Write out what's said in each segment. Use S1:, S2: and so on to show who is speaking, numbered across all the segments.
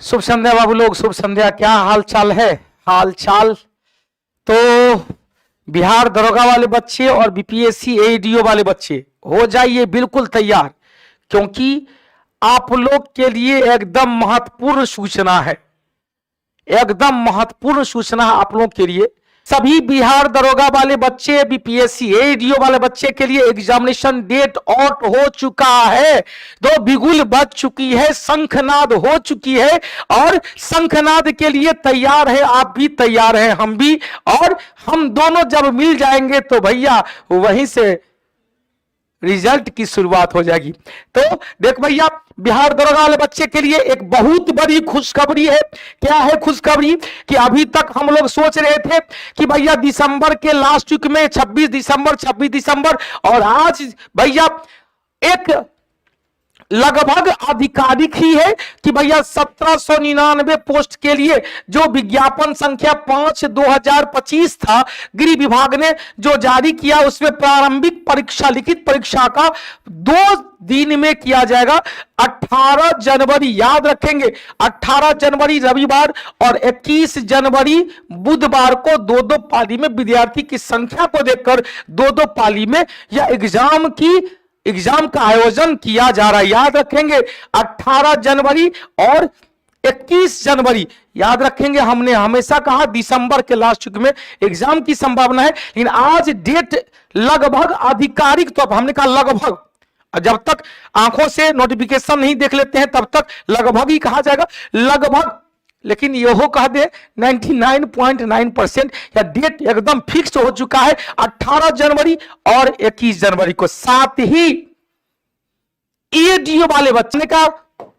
S1: शुभ संध्या बाबू लोग, शुभ संध्या। क्या हाल चाल है? हाल चाल तो बिहार दरोगा वाले बच्चे और बीपीएससी एडीओ वाले बच्चे हो जाइए बिल्कुल तैयार, क्योंकि आप लोग के लिए एकदम महत्वपूर्ण सूचना है। एकदम महत्वपूर्ण सूचना है आप लोग के लिए। सभी बिहार दरोगा वाले बच्चे, बीपीएससी एडीओ वाले बच्चे के लिए एग्जामिनेशन डेट आउट हो चुका है। दो बिगुल बज चुकी है, शंखनाद हो चुकी है और शंखनाद के लिए तैयार है। आप भी तैयार हैं, हम भी। और हम दोनों जब मिल जाएंगे तो भैया वहीं से रिजल्ट की शुरुआत हो जाएगी। तो देख भैया, बिहार दरोगा वाले बच्चे के लिए एक बहुत बड़ी खुशखबरी है। क्या है खुशखबरी? कि अभी तक हम लोग सोच रहे थे कि भैया दिसंबर के लास्ट वीक में 26 दिसंबर और आज भैया एक लगभग आधिकारिक ही है कि भैया 1799 पोस्ट के लिए जो विज्ञापन संख्या 5/2025 था, गृह विभाग ने जो जारी किया, उसमें प्रारंभिक परीक्षा, लिखित परीक्षा का 2 दिन में किया जाएगा। 18 जनवरी, याद रखेंगे, 18 जनवरी रविवार और 21 जनवरी बुधवार को 2-2 पाली में विद्यार्थी की संख्या को देखकर 2-2 पाली में यह एग्जाम का आयोजन किया जा रहा है। याद रखेंगे 18 जनवरी और 21 जनवरी। याद रखेंगे, हमने हमेशा कहा दिसंबर के लास्ट वीक में एग्जाम की संभावना है, लेकिन आज डेट लगभग आधिकारिक तौर पर हमने कहा लगभग, जब तक आंखों से नोटिफिकेशन नहीं देख लेते हैं तब तक लगभग ही कहा जाएगा, लगभग। लेकिन यह कह दे 99.9% या डेट एकदम फिक्स हो चुका है 18 जनवरी और 21 जनवरी को। साथ ही एडीओ वाले बच्चे का,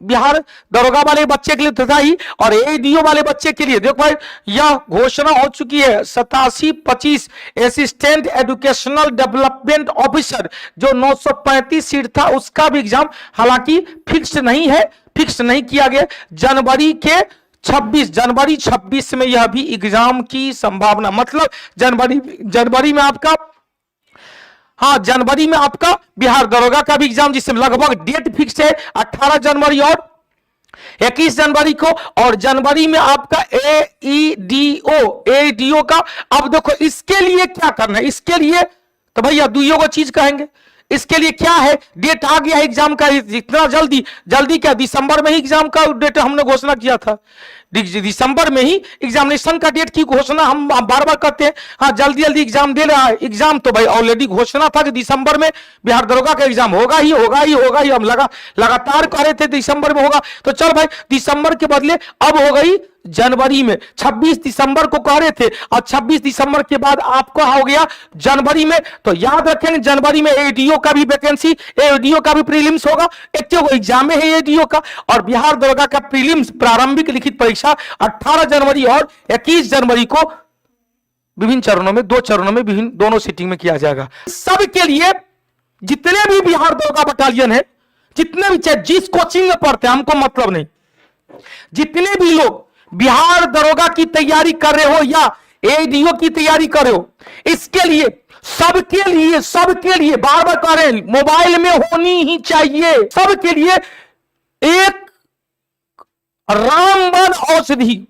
S1: बिहार दरोगा वाले बच्चे के लिए तथा ही और एडीओ वाले बच्चे के लिए देखो भाई, यह घोषणा हो चुकी है। 8725 असिस्टेंट एजुकेशनल डेवलपमेंट ऑफिसर जो 935 सीट था, उसका भी एग्जाम हालांकि फिक्स नहीं है, फिक्स नहीं किया गया। जनवरी 26 में यह भी एग्जाम की संभावना, मतलब जनवरी में आपका, हाँ जनवरी में आपका बिहार दरोगा का भी एग्जाम, जिसमें लगभग डेट फिक्स है 18 जनवरी और 21 जनवरी को। और जनवरी में आपका एडीओ का। अब देखो इसके लिए क्या करना है, इसके लिए तो भैया दुइयों को चीज कहेंगे। इसके लिए क्या है, डेट आ गया है एग्जाम का। जितना जल्दी क्या, दिसंबर में ही एग्जाम का डेट हमने घोषणा किया था। दिसंबर में ही एग्जामिनेशन का डेट की घोषणा हम बार बार करते हैं। हाँ जल्दी एग्जाम दे रहा है। एग्जाम तो भाई ऑलरेडी घोषणा था कि दिसंबर में बिहार दरोगा का एग्जाम होगा ही। हम लगातार कह रहे थे दिसंबर में होगा, तो चल भाई दिसंबर के बदले अब हो गई जनवरी में। 26 दिसंबर को कह रहे थे और 26 दिसंबर के बाद आपका हो गया जनवरी में। तो याद रखेंगे जनवरी में एडीओ का भी वैकेंसी, एडीओ का भी प्रीलिम्स होगा। एक तो एग्जाम है एडीओ का, और बिहार दरोगा का प्रीलिम्स प्रारंभिक लिखित परीक्षा 18 जनवरी और 21 जनवरी को विभिन्न चरणों में, 2 चरणों में, विभिन्न दोनों सीटिंग में किया जाएगा। सबके लिए जितने भी बिहार दरोगा बटालियन है, जितने भी, चाहे जिस कोचिंग में पढ़ते हैं, हमको मतलब नहीं, जितने भी लोग बिहार दरोगा की तैयारी कर रहे हो या एडीओ की तैयारी कर रहे हो, इसके लिए सबके लिए बार बार कह रहे हैं, मोबाइल में होनी ही चाहिए सबके लिए एक रामबाण औषधि।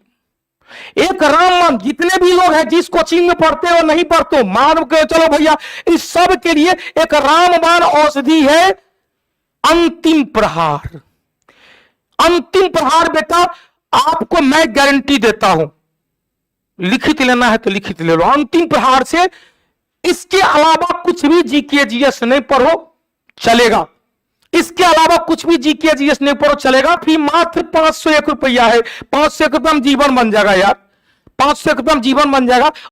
S1: एक रामबाण, जितने भी लोग हैं, जिस कोचिंग में पढ़ते हो नहीं पढ़ते हो, मान के चलो भैया, इस सब के लिए एक रामबाण औषधि है अंतिम प्रहार। अंतिम प्रहार बेटा आपको मैं गारंटी देता हूं, लिखित लेना है तो लिखित ले लो। अंतिम प्रहार से इसके अलावा कुछ भी जीके जीएस नहीं पढ़ो चलेगा। इसके अलावा कुछ भी जीके जीएस नहीं पढ़ो चलेगा। फी मात्र 501 रुपया है। 501 रुपया में जीवन बन जाएगा यार, 501 रुपया में जीवन बन जाएगा।